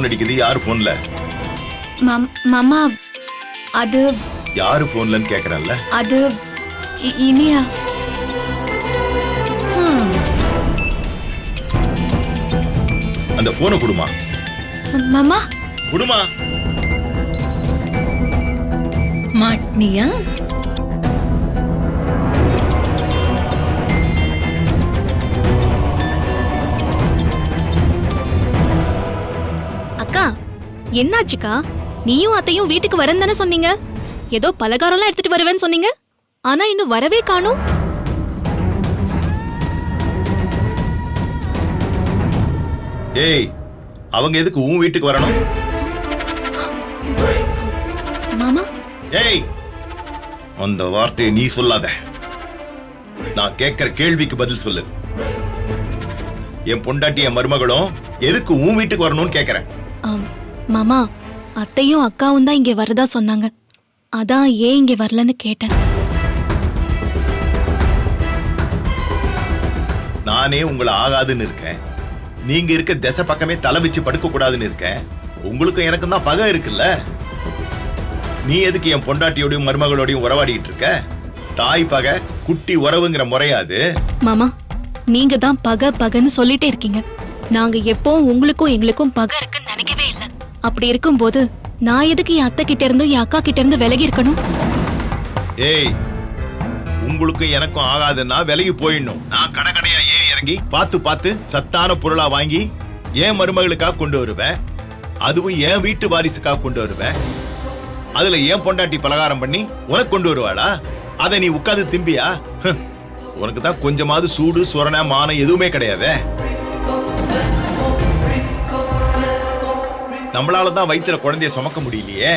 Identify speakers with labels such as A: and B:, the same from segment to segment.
A: Phone அடிக்குது. யாரு போன்ல?
B: மாமா அது
A: யாரு போன்லன்னு கேக்குறல்ல?
B: அது இனியா.
A: அந்த போனை குடுமா.
B: மாமா
A: குடுமா.
C: மாட்னியா?
D: அக்கா என்னாச்சுக்கா? நீயும் அத்தையும் வீட்டுக்கு வரேன்னு தானே சொன்னீங்க? ஏதோ பலகாரம்லாம் எடுத்துட்டு வருவேன்னு சொன்னீங்க, ஆனா இன்னும் வரவே காணோம்.
A: ஏய், அவங்க எதுக்கு உன் வீட்டுக்கு வரணும்?
D: மாமா
A: ஏய், அந்த வார்த்தையை நீ சொல்லாத. நான் கேட்கிற கேள்விக்கு பதில் சொல்லு. என் பொண்டாட்டி என் மருமகளும் எதுக்கு உன் வீட்டுக்கு வரணும்னு கேக்குறேன்.
D: மாமா, அத்தையும் அக்காவும் தான் இங்க வரதா சொன்னாங்க, அதான் ஏன் இங்க வரலன்னு கேட்டேன்.
A: நானே உங்களை ஆகாதுன்னு இருக்கேன். நீங்க இருக்க திசை பக்கமே தலை வச்சு படுக்க கூடாதுன்னு இருக்கேன். உங்களுக்கும் எனக்கும் தான் பகை இருக்குல்ல. நீ எதுக்கு என் பொண்டாட்டியோடையும் மருமகளோடையும் உறவாடிட்டு இருக்க? தாய் பகை குட்டி உறவுங்கிற முறையாது.
D: மாமா, நீங்க தான் பகை பகைன்னு சொல்லிட்டே இருக்கீங்க. நாங்க எப்பவும் உங்களுக்கும் எங்களுக்கும் பகை இருக்குன்னு நினைக்கவே இல்லை. அப்படி இருக்கும்போது நான் எதுக்கு என் அத்தை கிட்ட இருந்து என் அக்கா கிட்ட இருந்து விலகி இருக்கணும்?
A: ஏய், உங்களுக்கும் எனக்கும் ஆகாதுன்னா விலகி போயிடணும். நான் கடைக்கடையா ஏறி இறங்கி பார்த்து பார்த்து சத்தான பொருளா வாங்கி என் மருமகளுக்காக கொண்டு வருவேன். அதுவும் என் வீட்டு வாரிசுக்காக கொண்டு வருவேன். அதுல என் பொண்டாட்டி பலகாரம் பண்ணி உனக்கு கொண்டு வருவாளா? அதை நீ உட்காந்து திம்பியா? உனக்கு தான் கொஞ்சமாவது சூடு சொரண மானம் எதுவுமே கிடையாதே. நம்மளாலதான் வயிற்றுல குழந்தைய சுமக்க முடியலையே.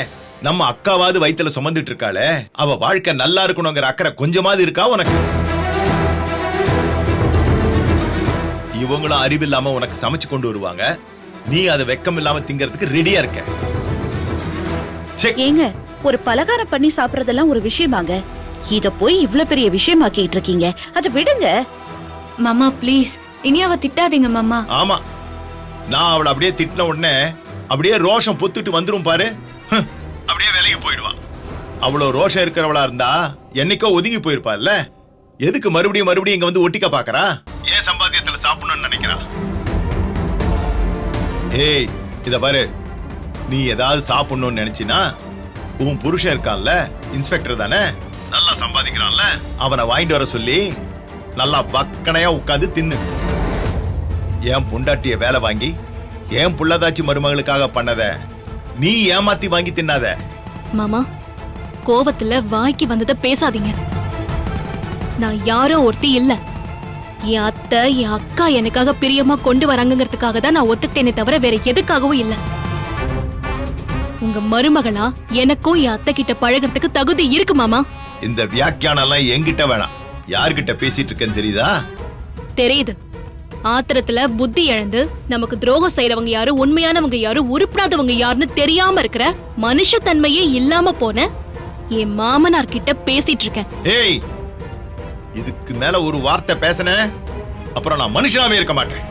A: நம்ம அக்காவாவது வயிற்றுல சுமந்துட்டு இருக்காளே, அவ வாழ்க்கை நல்லா இருக்கணுங்கிற அக்கறை கொஞ்சமாவது இருக்கா உனக்கு? இவங்களும் அறிவில்லாம உனக்கு சமைச்சு கொண்டு வருவாங்க. நீ அதை வெக்கம் இல்லாம திங்கறதுக்கு ரெடியா இருக்க.
C: ஏங்க, ஒரு பலகாரம் பண்ணி சாப்பிடுறதெல்லாம் ஒரு விஷயமாங்க. இத போய் இவ்ளோ பெரிய விஷயமாக்கிட்டு இருக்கீங்க. அதை விடுங்க.
B: மாமா ப்ளீஸ் இனியாவை திட்டாதீங்க மாமா.
A: ஆமா, நான் அவளை அப்படியே திட்டின உடனே அப்படியே ரோஷம் பொத்துட்டு வந்துரும் பாரு. அப்படியே விலகி போயிடுவா. அவ்வளவு ரோஷம் இருக்கிறவளா இருந்தா என்னைக்கோ ஒதுங்கி போயிருப்பாள்ல. எதுக்கு மறுபடியும் மறுபடியும் இங்க வந்து ஒட்டிக்க பாக்குறா? ஏன் சம்பாத்தியத்துல சாப்பிடணும்னு நினைக்கிறா? ஏய், இத பாரு, நீ ஏதாவது சாப்பிடணும்னு நினைச்சினா உன் புருஷன் இருக்கான்ல, இன்ஸ்பெக்டர் தானே, நல்லா சம்பாதிக்கிறான்ல, அவனை வாங்கிட்டு வர சொல்லி நல்லா பக்கனையா உட்காந்து தின்னு. என் பொண்டாட்டிய வேலை வாங்கி என் புள்ளதாச்சி மருமகளுக்காக பண்ணத நீ ஏமாத்தி வாங்கி தின்னாத.
D: மாமா, கோவத்துல வாய்க்கு வந்ததை பேசாதீங்க. நான் யாரோ ஒருத்தி இல்ல. என் அத்தை என் அக்கா எனக்காக பிரியமா கொண்டு வராங்கிறதுக்காக தான் நான் ஒத்துக்கிட்டேனே தவிர வேற எதுக்காகவும் இல்ல. உங்க மருமகளா எனக்கும் என் அத்தை கிட்ட பழகிறதுக்கு தகுதி இருக்கு மாமா.
A: இந்த வியாக்கியானம் எல்லாம் என்கிட்ட வேணாம். யார்கிட்ட பேசிட்டு இருக்கேன்னு தெரியுதா?
D: தெரியுது. ஆத்திரத்துல புத்தி இழந்து நமக்கு துரோகம் செய்யறவங்க யாரு, உண்மையானவங்க யாரு, உருப்படாதவங்க யாருன்னு தெரியாம இருக்கிற மனுஷத்தன்மையே இல்லாம போன என் மாமனார் கிட்ட பேசிட்டு இருக்கேன்.
A: ஏய், இதுக்கு மேல ஒரு வார்த்தை பேசன அப்புறம் நான் மனுஷனாவே இருக்க மாட்டேன்.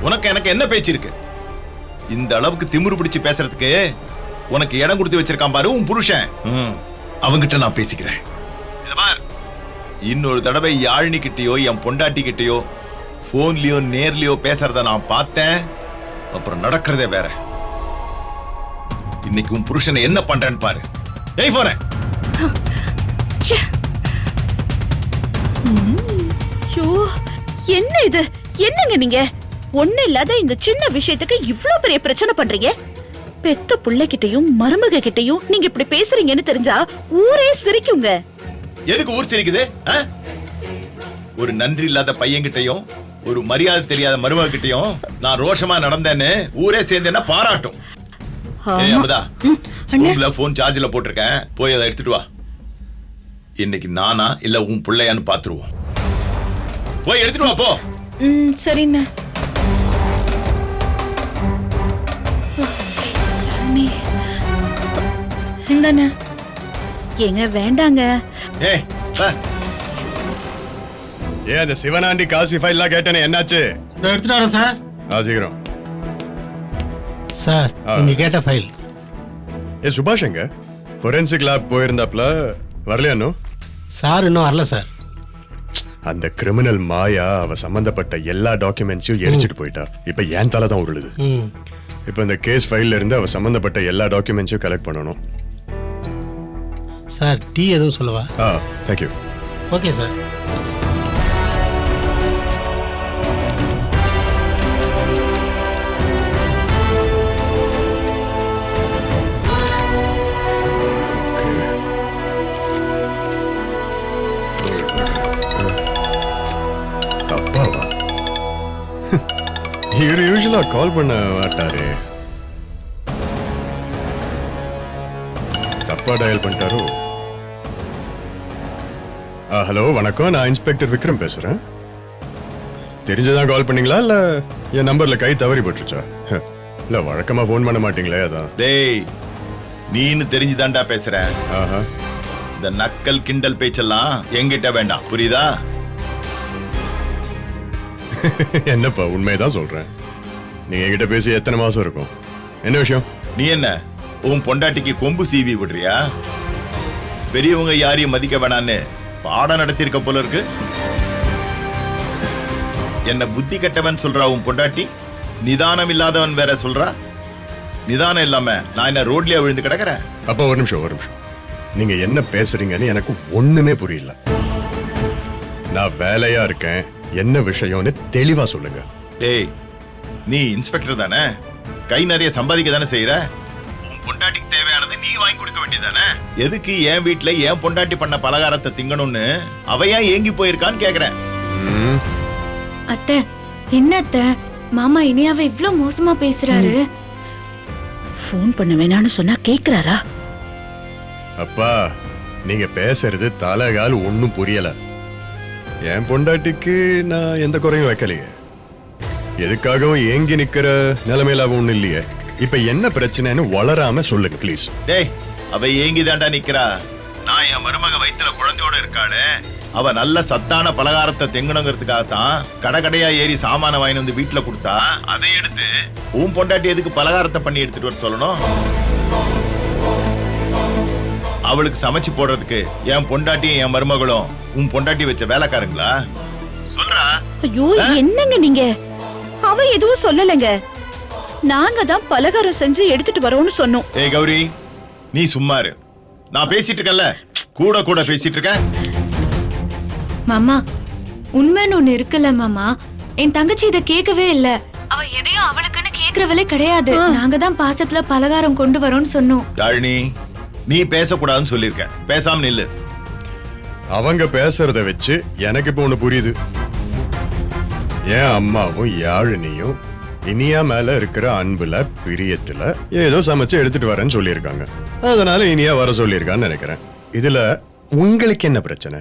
A: உனக்கு எனக்கு என்ன பேச்சு இருக்கு? இந்த அளவுக்கு திமிரு பிடிச்சு பேசுறதுக்கு உனக்கு இடம் கொடுத்து வச்சிருக்கான் பாரு உன் புருஷன். அவங்கிட்ட நான் பேசிக்கிறேன். இன்னொரு தடவை யாழினி கிட்டயோ என் பொண்டாட்டி கிட்டயோ போன்லயோ நேர்லயோ பேசுறத நான் பார்த்தேன், அப்புறம் நடக்கிறதே வேற. இன்னைக்கு உன் புருஷனை என்ன பண்றேன்னு பாரு. ஏய் போறேன்.
C: என்ன இது? என்னங்க நீங்க? ஒண்ணு இல்லாத இந்த சின்ன விஷயத்துக்கு இவ்ளோ பெரிய பிரச்சனை பண்றீங்க. பெத்த புள்ளைகிட்டயும் மருமக கிட்டயும் நீங்க இப்படி பேசுறீங்கன்னு தெரிஞ்சா ஊரே சிரிக்குங்க.
A: எதுக்கு ஊர் சிரிக்குது? ஒரு நன்றி இல்லாத பையன்கிட்டயும் ஒரு மரியாதை தெரியாத மருமக கிட்டயும் நான் ரோஷமா நடந்தேன்னு ஊரே சேர்ந்து என்ன பாராட்டும். ஏய் அமுதா, ரூம்ல போன் சார்ஜ்ல போட்டிருக்கேன், போய் அதை எடுத்துட்டு வா. இன்னைக்கு நானா இல்ல உன் பிள்ளையான்னு பாத்துருவோம். போய் எடுத்துட்டு வா போ.
B: சரிண்ணா. இந்தாண்ணா.
C: ஏங்க வேண்டாங்க.
A: ஏய்
E: ஏன் அந்த சிவனாண்டி காசி ஃபைல்லாம் கேட்டேனே, என்னாச்சு?
F: எடுத்துட்டு வரேன் சார்.
E: சீக்கிரம். சார் நீங்க கேட்ட ஃபைல்.
F: ஏ சுபாஷ் எங்க ஃபொரென்சிக் லேப் போயிருந்தாப்ல வரலையா இன்னும்?
E: சார் இன்னும் வரல சார்.
F: அந்த கிரிமினல் மாயா அவ சம்பந்தப்பட்ட எல்லா டாக்குமெண்ட்ஸையும் எரிச்சிட்டு போயிட்டா. இப்ப ஏன் தலை தான் உருளுது.
E: ம்.
F: இப்ப இந்த கேஸ் ஃபைல்ல இருந்து அவ சம்பந்தப்பட்ட எல்லா டாக்குமெண்ட்ஸையும் கலெக்ட் பண்ணணும்.
E: சார் டீ எதுவும் சொல்லவா?
F: தேங்க்யூ.
E: Okay sir.
F: அப்பாவா? இவர் யூஸ்வலா கால் பண்ண மாட்டாரு. தப்பா டயல் பண்ணிட்டாரோ? ஹலோ வணக்கம், நான் இன்ஸ்பெக்டர் விக்ரம் பேசுறேன். தெரிஞ்சதான் கால் பண்ணீங்களா இல்ல என் நம்பர்ல கை தவறி போட்டுருச்சா? இல்ல வழக்கமா ஃபோன் பண்ண மாட்டீங்களே அதான்.
A: டேய் நீன்னு தெரிஞ்சுதான்டா பேசுறேன்.
F: ஆஹா.
A: இந்த நக்கல் கிண்டல் பேச்செல்லாம் என்கிட்ட வேண்டாம், புரியுதா?
F: என்னப்பா உண்மைதான் சொல்றேன். நீங்க என்கிட்ட பேசி எத்தனை மாசம் இருக்கும்? என்ன விஷயம்?
A: நீ என்ன உன் பொண்டாட்டிக்கு கொம்பு சீவி விடுறியா? பெரியவங்க யாரையும் மதிக்க வேணான்னு பாடம் நடத்திருக்க போல இருக்கு. என்ன புத்தி கெட்டவன் சொல்றா உன் பொண்டாட்டி. நிதானம் இல்லாதவன் வேற சொல்றா. நிதானம் இல்லாம நான் என்ன ரோட்லயே விழுந்து கிடக்குறேன்?
F: அப்பா ஒரு நிமிஷம். நீங்க என்ன பேசுறீங்கன்னு எனக்கு ஒண்ணுமே புரியல. நான் வேலையா இருக்கேன், என்ன விஷயம்னு தெளிவா சொல்லுங்க.
A: டேய் நீ இன்ஸ்பெக்டர் தானே, கை நிறைய சம்பாதிக்க தானே செய்யற. உன் பொண்டாட்டிக்கு தேவையானது நீ வாங்கி கொடுக்க வேண்டியதானே. எதுக்கு என் வீட்டுல என் பொண்டாட்டி பண்ண பலகாரத்தை திங்கணும்னு அவ ஏன் ஏங்கி போயிருக்கான்னு கேக்குறேன்.
B: அத்தை என்ன அத்தை, மாமா இனியாவை இவ்ளோ மோசமா பேசுறாரு.
C: ஃபோன் பண்ண வேணான்னு சொன்னா கேக்குறாரா?
F: அப்பா நீங்க பேசுறது தலைகால் ஒண்ணும் புரியல. என் பொண்டாட்டிக்கு நான் எந்த குறையும் வைக்கலையே. எதுக்காகவும் ஏங்கி நிக்கிற நிலைமையில அவ ஒண்ணு இல்லையே. இப்ப என்ன பிரச்சனைன்னு வளராம சொல்லுங்க ப்ளீஸ்.
A: டேய் அவ ஏங்கி தாண்டா நிக்கிறா. நான் என் மருமக வயித்துல குழந்தையோட இருக்காளே, அவ நல்ல சத்தான பலகாரத்தை தெங்கணுங்கிறதுக்காகத்தான் கடையா ஏறி சாமான வாங்கி வந்து வீட்டுல கொடுத்தா, அதை எடுத்து உன் பொண்டாட்டி எதுக்கு பலகாரத்தை பண்ணி எடுத்துட்டு வர சொல்லணும்? அவளுக்கு சமைச்சு போடுறதுக்கு என் பொண்டாட்டியும் என் மருமகளும் உன் பொண்டாட்டி வச்ச வேலைக்காரங்களா? சொல்றா.
C: ஐயோ என்னங்க நீங்க, அவ எதுவும் சொல்லலைங்க. நாங்க தான் பலகாரம் செஞ்சு எடுத்துட்டு வரோம்னு சொன்னோம்.
A: ஏய் கௌரி நீ சும்மா இரு. நான் பேசிட்டு இருக்கேன்ல, கூட பேசிட்டு இருக்க.
B: மாமா உண்மைன்னு ஒண்ணு இருக்குல்ல மாமா, என் தங்கச்சி இத கேட்கவே இல்ல. அவ எதையும் அவளுக்குன்னு கேக்குறவளே கிடையாது. நாங்க தான் பாசத்துல பலகாரம் கொண்டு வரோம்னு சொன்னோம்.
A: யாழினி நீ பேசக்கூடாதுன்னு சொல்லிருக்க, பேசாம நில்லு.
F: அவங்க பேசுறத வச்சு எனக்கு இப்ப ஒண்ணு புரியுது. என் அம்மாவும் யாழினியும் இனியா மேல இருக்கிற அன்புல பிரியத்துல ஏதோ சமைச்சு எடுத்துட்டு வரேன்னு சொல்லியிருக்காங்க. அதனால இனியா வர சொல்லியிருக்கான்னு நினைக்கிறேன். இதுல உங்களுக்கு என்ன பிரச்சனை?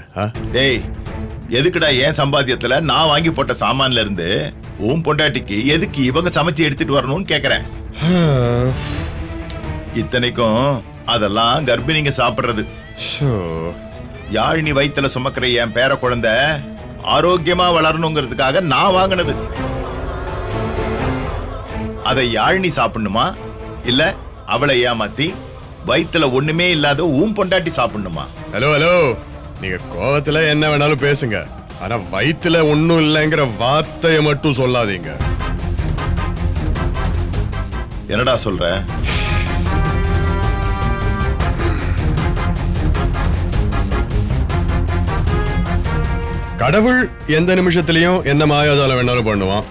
A: டேய் எதுக்குடா என் சம்பாத்தியத்துல நான் வாங்கி போட்ட சாமான்ல இருந்து உன் பொண்டாட்டிக்கு எதுக்கு இவங்க சமைச்சு எடுத்துட்டு வரணும்னு கேக்குறேன். இத்தனைக்கும் அதெல்லாம் கர்ப்பிணிங்க சாப்பிடுறது. யாழினி வயித்துல சுமக்கிற என் பேர குழந்தை ஆரோக்கியமா வளரணுங்கிறதுக்காக நான் வாங்கினது. அதை யாழினி சாப்பிடணுமா இல்ல அவளை ஏமாத்தி வயித்துல ஒண்ணுமே இல்லாத உன் பொண்டாட்டி சாப்பிடணுமா?
F: ஹலோ நீங்க கோவத்துல என்ன வேணாலும் பேசுங்க, ஆனா வயித்துல ஒண்ணும் இல்லைங்கிற வார்த்தையை மட்டும் சொல்லாதீங்க.
A: என்னடா சொல்ற?
F: கடவுள் எந்த நிமிஷத்திலையும் என்ன மாயாதால வேணாலும் பண்ணுவான்.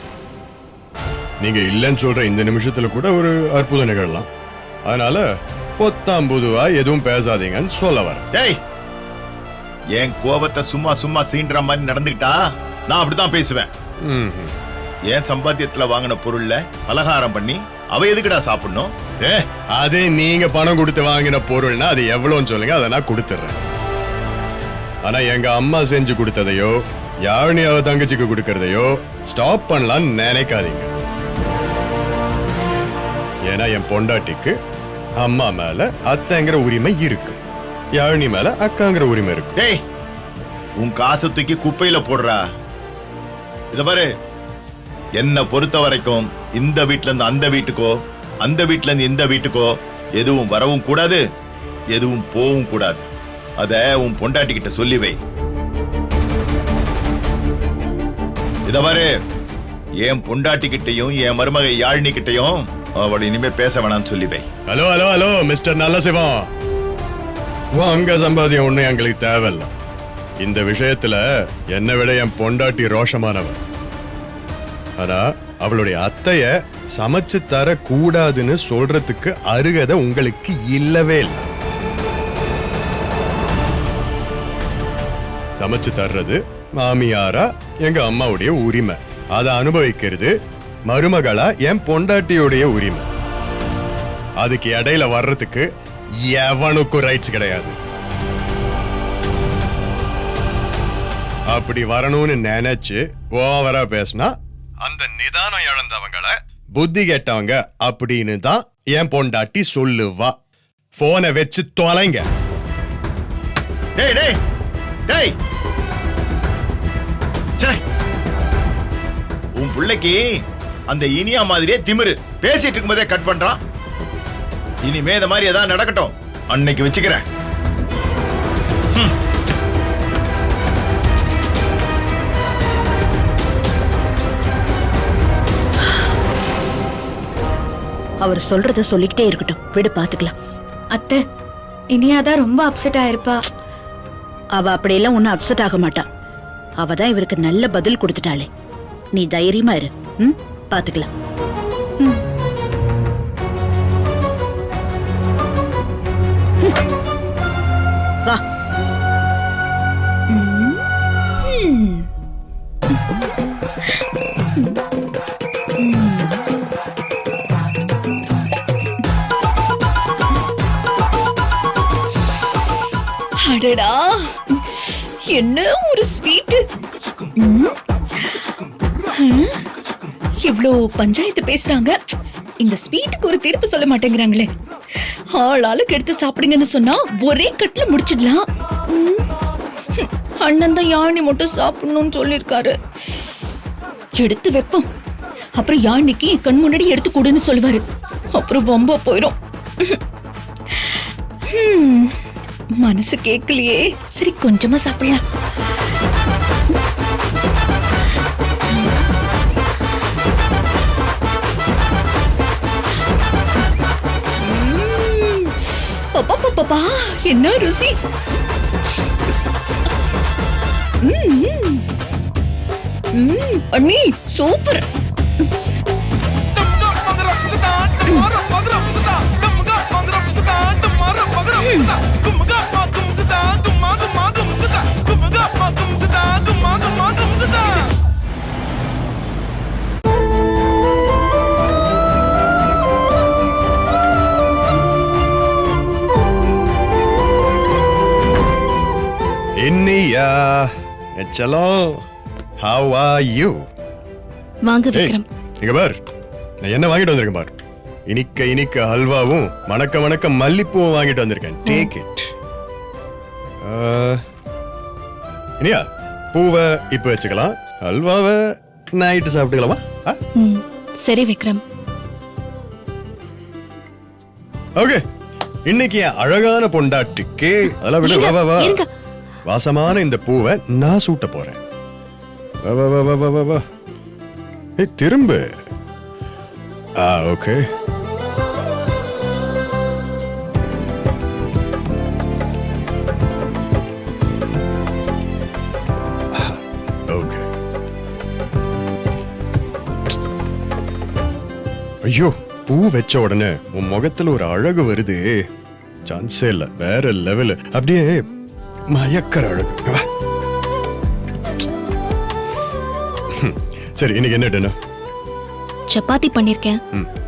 F: நீங்க இல்லைன்னு சொல்ற இந்த நிமிஷத்துல கூட ஒரு அற்புதம் நிகழலாம். அதனால பொத்தாம் புதுவா எதுவும் பேசாதீங்கன்னு சொல்ல வர.
A: டேய் என் கோபத்தை சும்மா சீன்ற மாதிரி நடந்துக்கிட்டா நான் அப்படித்தான் பேசுவேன். என் சம்பாத்தியத்துல வாங்கின பொருள்ல பலகாரம் பண்ணி அவ எதுக்குடா சாப்பிடணும்?
F: அதே நீங்க பணம் கொடுத்து வாங்கின பொருள்னா அது எவ்வளவுன்னு சொல்லுங்க, அதை நான் கொடுத்துறேன். ஆனா எங்க அம்மா செஞ்சு கொடுத்ததையோ யாழினி அவ தங்கச்சிக்கு கொடுக்கறதையோ ஸ்டாப் பண்ணலாம்னு நினைக்காதீங்க. ஏன்னா என் பொண்டாட்டிக்கு அம்மா மேல அத்தைங்கிற உரிமை இருக்கு, யாழினி மேல அக்காங்கிற உரிமை இருக்கு.
A: டேய் உன் காசு தூக்கி குப்பையில போடுறா. இத பாரு, என்ன பொறுத்த வரைக்கும் இந்த வீட்டுல இருந்து அந்த வீட்டுக்கோ அந்த வீட்ல இருந்து இந்த வீட்டுக்கோ எதுவும் வரவும் கூடாது, எதுவும் போகவும் கூடாது. அத உன் பொண்டாட்டி கிட்ட சொல்லி வை. இத பாரு, என் பொண்டாட்டி கிட்டையும் என் மருமகை யாழினி கிட்டையும் அவள் இனிமே பேச வேணாம்னு சொல்லி வை.
F: Hello hello hello mister Nallasivam, அங்க சம்பாதியம் ஒண்ணு எங்களுக்கு தேவையில்ல. இந்த விஷயத்துல என்னை விட என் பொண்டாட்டி ரோஷமானவன். ஆனா அவளுடைய அத்தைய சமைச்சு தர கூடாதுன்னு சொல்றதுக்கு அருகதை உங்களுக்கு இல்லவே இல்லை. சமைச்சு தர்றது மாமியாரா எங்க அம்மாவுடைய உரிமை, அதை அனுபவிக்கிறது மருமகளா என் பொண்டாட்டியுடைய உரிமை. அதுக்கு இடையில வர்றதுக்கு எவனுக்கும் ரைட்ஸ் கிடையாது. அப்படி வரணும்னு நினைச்சு ஓவரா பேசினா அந்த நிதானம் இழந்தவங்களை புத்தி கெட்டவங்க அப்படின்னு தான் என் பொண்டாட்டி சொல்லுவா. போனை வச்சு தொலைங்க.
A: டேய் டேய் டேய், ச்சே, உன் பிள்ளைக்கு அந்த இனியா மாதிரியே திமிரு. பேசிட்டு இருக்கும்போதே கட் பண்றான். இனிமே இந்த மாதிரி ஏதாவது நடக்கட்டும், அன்னைக்கு வச்சுக்கிறேன்.
C: அவர் சொல்றத சொல்லிக்கிட்டே இருக்கட்டும், விடு பாத்துக்கலாம்.
B: அத்தை, இனியாதான் ரொம்ப அப்செட் ஆயிருப்பா.
C: அவ அப்படியெல்லாம் ஒன்னும் அப்செட் ஆக மாட்டா. அவ தான் இவருக்கு நல்ல பதில் கொடுத்துட்டாளே. நீ தைரியமா இரு, பாத்துக்கலாம். வா.
D: அடடா, என்ன ஒரு ஸ்வீட்! இவ்ளோ பஞ்சாயத்து பேசுறாங்க, இந்த ஸ்வீட்டுக்கு ஒரு தீர்ப்பு சொல்ல மாட்டேங்கிறாங்களே. ஆளாளுக்கு எடுத்து சாப்பிடுங்கன்னு சொன்னா ஒரே கட்ல முடிச்சிடலாம். அண்ணன் தான் யாழி மட்டும் சாப்பிடணும்னு சொல்லிருக்காரு. எடுத்து வைப்போம். அப்புறம் யாழிக்கு கண் முன்னாடி எடுத்து கொடுன்னு சொல்லுவாரு. அப்புறம் வம்பா போயிடும். மனசு கேட்கலையே. சரி, கொஞ்சமா சாப்பிடலாம். பாப்பா, என்ன ருசி! அண்ணி, சூப்பர்!
F: என்னையா செல்லோ, how are you?
D: வாங்க
F: ஏய்,
D: விக்ரம்.
F: இங்க பார், நான் என்ன வாங்கிட்டு வந்திருக்கேன் பார். இனிக்க இனிக்க ஹல்வாவும் மணக்க மணக்க மல்லிப்பூவும் வாங்கிட்டு வந்திருக்கேன். Take it. இனியா, பூவை இப்ப வச்சுக்கலாம், ஹல்வாவை நைட்டு சாப்பிட்டுக்கலாமா?
D: சரி விக்ரம்.
F: ஓகே, இன்னைக்கு என் அழகான பொண்டாட்டிக்கு அதெல்லாம் விடு. வா வா வா.
D: இருங்க.
F: வாசமான இந்த பூவை நான் சூட்ட போறேன். வா வா வா வா வா வா. ஏய், திரும்ப. ஓகே. ஓகே. ஐயோ, பூ வச்ச உடனே உன் முகத்துல ஒரு அழகு வருது. சான்ஸே இல்ல, வேற லெவல். அப்படியே மயக்கற அழகு. வா. சரி, இன்னைக்கு என்ன டின்னர்?
D: சப்பாத்தி பண்ணிருக்கேன்.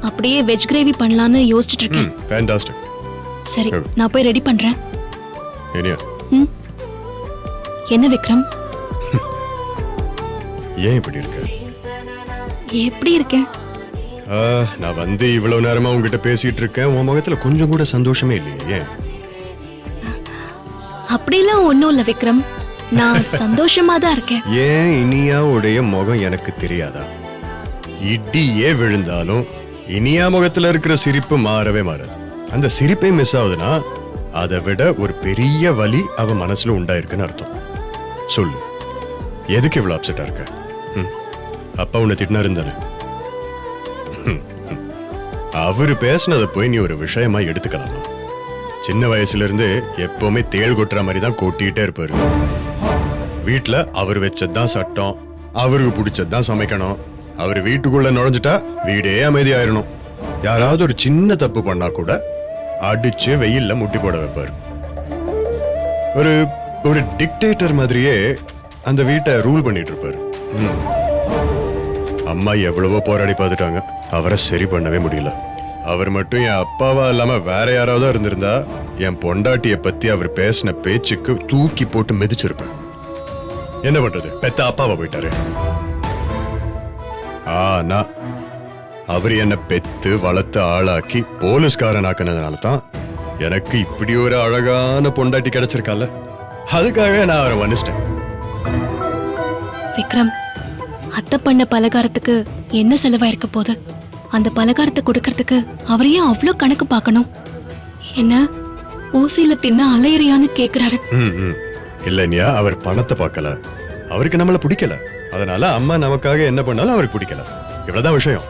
D: அப்படியே வெஜ் கிரேவி பண்ணலாம்னு யோசிச்சுட்டு இருக்கேன்.
F: ஃபேண்டாஸ்டிக்.
D: சரி, நான் போய் ரெடி பண்றேன்.
F: ஏனியா,
D: என்ன விக்ரம்,
F: ஏன் இப்படி இருக்க?
D: எப்படி இருக்கேன்?
F: நான் வந்து இவ்வளவு நேரமா உங்ககிட்ட பேசிட்டு இருக்கேன், உன் முகத்துல கொஞ்சம் கூட சந்தோஷமே இல்லையே. ஏன்?
D: அப்படிலாம் ஒண்ணும் இல்ல விக்ரம், நான் சந்தோஷமா தான் இருக்கேன்.
F: ஏன் இனியாவுடைய முகம் எனக்கு தெரியாதா? இடியே விழுந்தாலும் இனியா முகத்துல இருக்கிற சிரிப்பு மாறவே மாறாது. அந்த சிரிப்பே மிஸ் ஆகுதுன்னா அதை விட ஒரு பெரிய வலி அவ மனசுல உண்டாயிருக்குன்னு அர்த்தம். சொல்லு, எதுக்கு இவ்வளவு அப்செட்டா இருக்க? அப்பா உன்னை திட்டினா இருந்தானே. அவரு பேசினதை போய் நீ ஒரு விஷயமா எடுத்துக்கலாமா? சின்ன வயசுல இருந்து எப்பவுமே தேள் கொட்டுற மாதிரி தான் கொட்டிட்டே இருப்பாரு. வீட்டுல அவர் வச்சதுதான் சட்டம், அவருக்கு பிடிச்சதுதான் சமைக்கணும். அவர் வீட்டுக்குள்ள நுழைஞ்சிட்டா வீடே அமைதியாயிரணும். யாராவது ஒரு சின்ன தப்பு பண்ணா கூட அடிச்சு வெயில்ல முட்டி போட வைப்பாரு. ஒரு ஒரு டிக்டேட்டர் மாதிரியே அந்த வீட்டை ரூல் பண்ணிட்டு இருப்பாரு. அம்மா எவ்வளவோ போராடி பார்த்துட்டாங்க, அவரை சரி பண்ணவே முடியல. அவர் மட்டும் என் அப்பாவா இல்லாம வேற யாராவது இருந்திருந்தா என் பொண்டாட்டிய பத்தி அவர் பேசின பேச்சுக்கு தூக்கி போட்டு மிதிச்சிருப்பேன். என்ன பண்றது, பெத்த அப்பாவா போயிட்டாரு. ஆனா அவர் என்ன பெத்து வளர்த்து ஆளாக்கி போலீஸ்காரன் ஆக்கினதுனால தான் எனக்கு இப்படி ஒரு அழகான பொண்டாட்டி கிடைச்சிருக்கால. அதுக்காக நான் அவரை மன்னிச்சிட்டேன்.
D: விக்ரம், அத்தை பண்ண பலகாரத்துக்கு என்ன செலவாயிருக்க போகுது? அந்த பலகாரத்தை கொடுக்கறதுக்கு அவரையே அவ்வளோ கணக்கு பார்க்கணும். என்ன ஊசியில தின்ன அலையறியான்னு கேக்குறாரு.
F: இல்லையா, அவர் பணத்தை பார்க்கல, அவருக்கு நம்மள பிடிக்கல. அதனால அம்மா நமக்காக என்ன பண்ணாலும் அவருக்கு பிடிக்கல. இவ்வளவுதான் விஷயம்.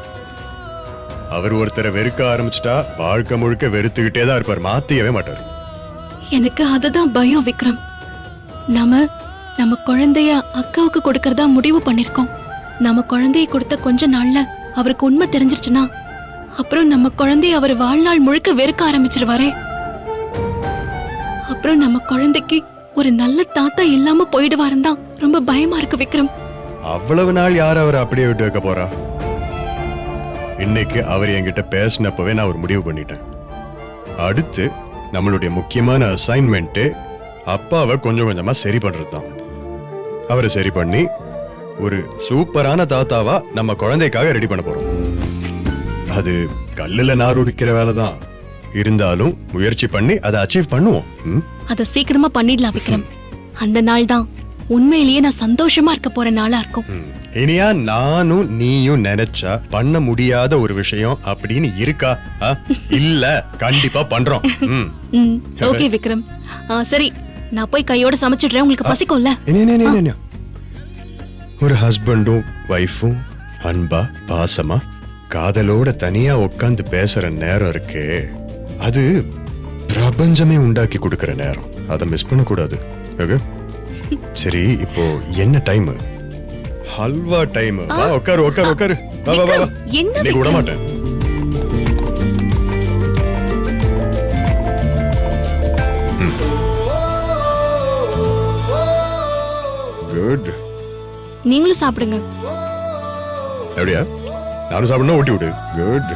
F: அவர் ஒருத்தரை வெறுக்க ஆரம்பிச்சுட்டா வாழ்க்கை முழுக்க வெறுத்துக்கிட்டே தான் இருப்பார், மாத்தியவே மாட்டார்.
D: எனக்கு அதுதான் பயம் விக்ரம். நம்ம குழந்தைய அக்காவுக்கு கொடுக்கறதா முடிவு பண்ணிருக்கோம். நம்ம குழந்தைய கொடுத்த கொஞ்ச நாள்ல அவருக்கு உண்மை தெரிஞ்சிருச்சுன்னா அப்புறம் நம்ம குழந்தைய அவர் வாழ்நாள் முழுக்க வெறுக்க ஆரம்பிச்சிருவாரே. அப்புறம் நம்ம குழந்தைக்கு ஒரு நல்ல தாத்தா இல்லாம போயிடுவாருன்னு தான் ரொம்ப பயமா இருக்கு விக்ரம்.
F: அவ்வளவு நாள் யார் அவர் அப்படியே விட்டு வைக்க போறா? இன்னைக்கு அவர் என்கிட்ட பேசினப்பவே நான் ஒரு முடிவு பண்ணிட்டேன். அடுத்து நம்மளுடைய முக்கியமான அசைன்மெண்ட் அப்பாவை கொஞ்சம் கொஞ்சமா சரி பண்றதுதான். அவரை சரி பண்ணி ஒரு சூப்பரான தாத்தாவா நம்ம குழந்தைக்காக ரெடி பண்ண போறோம். அது கல்லுல நார் உரிக்கிற வேலை தான் இருந்தாலும் முயற்சி பண்ணி அதை அச்சீவ் பண்ணுவோம்.
D: அதை சீக்கிரமா பண்ணிடலாம் விக்ரம். அந்த நாள் தான் உண்மையிலேயே நான் சந்தோஷமா இருக்க போற நாளா இருக்கும்.
F: இனியா நானும் நீயும் நினைச்சா பண்ண முடியாத ஒரு விஷயம் அப்படின்னு இருக்கா? இல்ல, கண்டிப்பா பண்றோம்.
D: ஓகே விக்ரம். சரி, நான் போய் கையோட சமைச்சிடுறேன். உங்களுக்கு பசிக்கும்ல?
F: ஒரு ஹஸ்பண்டும் வைஃபும் அன்பா பாசமா காதலோட தனியா உட்காந்து பேசுற நேரம் இருக்கே, அது பிரபஞ்சமே உண்டாக்கி கொடுக்கிற நேரம். அதை மிஸ் பண்ண கூடாது. சரி, இப்போ என்ன டைம்? ஹல்வா டைம். வா உட்காரு உட்காரு உட்காரு. வா வா வா. இன்னைக்கு விட மாட்டேன். குட்.
D: நீங்களும் சாப்பிடுங்க.
F: அப்படியா? நானும் சாப்பிடணும், ஊட்டி விடு. குட்.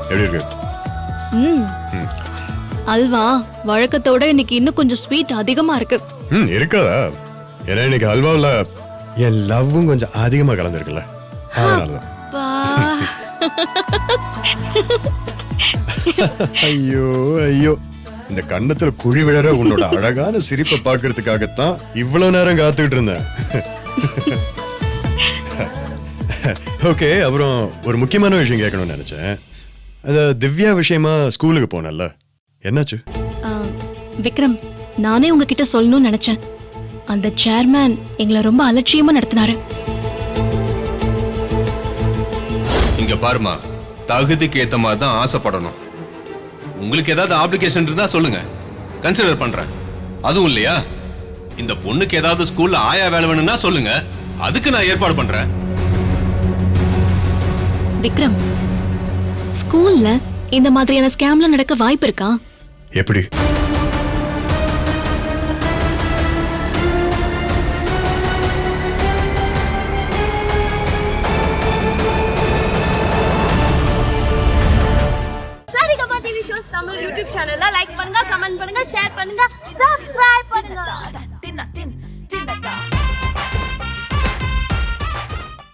F: எப்படி இருக்கு?
D: அல்வா வழக்கத்தோட இன்னைக்கு இன்னும் கொஞ்சம் ஸ்வீட் அதிகமா இருக்கு.
F: இருக்காதா? ஏன்னா இன்னைக்கு அல்வாவில் என் லவ்வும் கொஞ்சம் அதிகமா கலந்துருக்குல்ல, அதனாலதான். ஐயோ ஐயோ, இந்த கண்ணத்துல குழி விழற உன்னோட அழகான சிரிப்பை பாக்குறதுக்காகத்தான் இவ்வளவு நேரம் காத்துக்கிட்டு இருந்தேன். ஓகே, அப்புறம் ஒரு முக்கியமான விஷயம் கேட்கணும்னு நினைச்சேன். அது திவ்யா விஷயமா ஸ்கூலுக்கு போனல, என்னாச்சு?
D: விக்ரம், நானே உங்ககிட்ட சொல்லணும்னு நினைச்சேன். அந்த சேர்மேன் எங்களை ரொம்ப அலட்சியமா நடத்தினாரு.
G: இங்க பாருமா, தகுதிக்கு ஏத்த மாதிரி தான் ஆசைப்படணும். உங்களுக்கு ஏதாவது ஆப்ளிகேஷன் இருந்தா சொல்லுங்க, கன்சிடர் பண்றேன். அதுவும் இல்லையா, இந்த பொண்ணுக்கு ஏதாவது ஸ்கூல்ல ஆயா வேலை வேணும்னா சொல்லுங்க, அதுக்கு நான் ஏற்பாடு பண்றேன்.
D: விக்ரம், ஸ்கூல்ல இந்த மாதிரியான ஸ்கேம்ல நடக்க வாய்ப்பு இருக்கா?
F: எப்படி?
H: தமிழ் யூடியூப் சேனல்ல லைக் பண்ணுங்க, கமெண்ட் பண்ணுங்க, ஷேர் பண்ணுங்க, சப்ஸ்கிரைப் பண்ணுங்க.